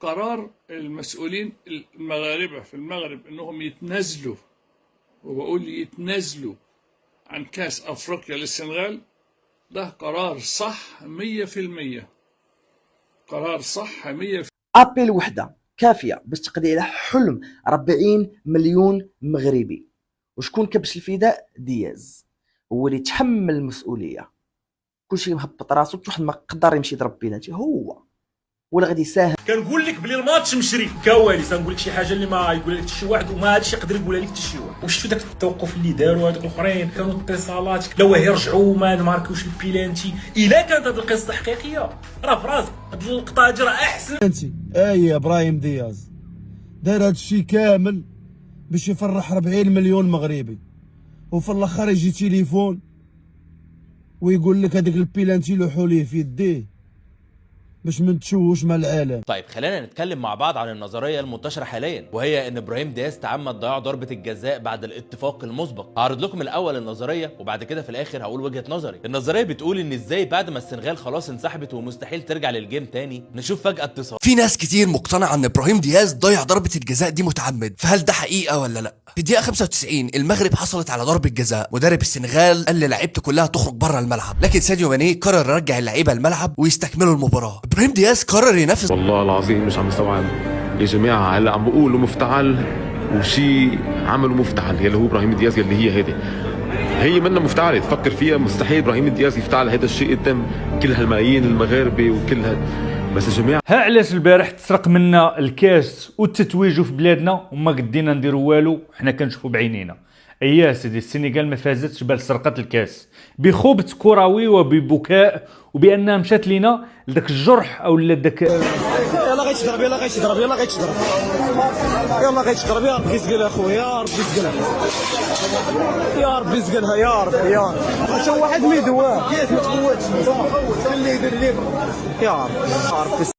قرار المسؤولين المغاربة في المغرب انهم يتنازلوا، وبقول يتنازلوا عن كاس افريقيا للسنغال، ده قرار صح 100%. قرار صح 100%. ابل وحده كافيه باش تقضي على حلم 40 مليون مغربي. وشكون كبش الفداء؟ دياز، هو اللي تحمل المسؤوليه. كلشي مهبط راسو، حتى واحد ما قدر يمشي يضرب بيناتي هو ولا غادي يساهم. كنقول لك بلي الماتش مشري كواليس. تنقول لك شي حاجه اللي ما يقول لك حتى شي واحد، وما هادشي يقدر يقولها لك حتى شي واحد. وشفتوا داك التوقف اللي داروا هذوك الاخرين، كانوا اتصالات لو يرجعوا ما نماركوش البيلانتي. الا كانت هذه القصه حقيقيه راه في راسك هاد اللقطه راه احسن. يا ابراهيم دياز دار هادشي كامل باش يفرح 40 مليون مغربي، وفي الاخر يجي تليفون ويقول لك هذاك البيلانتي لوحوا ليه في يديه باش ما نتشوش مع العالم. طيب خلينا نتكلم مع بعض عن النظريه المنتشره حاليا، وهي ان ابراهيم دياز تعمد ضياع ضربه الجزاء بعد الاتفاق المسبق. هعرض لكم الاول النظريه وبعد كده في الاخر هقول وجهه نظري. النظريه بتقول ان ازاي بعد ما السنغال خلاص انسحبت ومستحيل ترجع للجيم تاني، نشوف فجاه اتصال. في ناس كتير مقتنعه ان ابراهيم دياز ضيع ضربه الجزاء دي متعمد، فهل ده حقيقه ولا لا؟ في الدقيقه 95 المغرب حصلت على ضربه جزاء، مدرب السنغال قال للعيبته كلها تخرج بره الملعب، لكن ساديو ماني قرر يرجع اللعيبه الملعب ويستكملوا المباراه. ابراهيم دياز قرر ينفذ. والله العظيم مش عم استوعب يا جماعه. هلا عم بقولوا مفتعل وشي عملوا مفتعل يلي هو ابراهيم دياز، يلي هي هيدي هي منا مفتعله. تفكر فيها مستحيل ابراهيم دياز يفتعل هذا الشيء قدام كل هالملايين المغاربه وكل بس يا جماعه ها علاش البارح تسرق منا الكاس والتتويج في بلادنا وما قدينا نديروا والو، حنا كنشوفوا بعينينا. اييه سيدي، السنغال ما فازتش بل سرقت الكاس بخبث كروي وببكاء، وبانها مشات لينا لذاك الجرح او لذاك. يلا غيتضرب يلا غيتضرب يلا غيتضرب يلا غيتضرب. يا ربي سقلها خويا، يا ربي سقلها، يا ربي سقلها، يا ربي يا ربي. شو واحد ما يدواه كيف ما تقوتش اللي يدير لي يا ربي.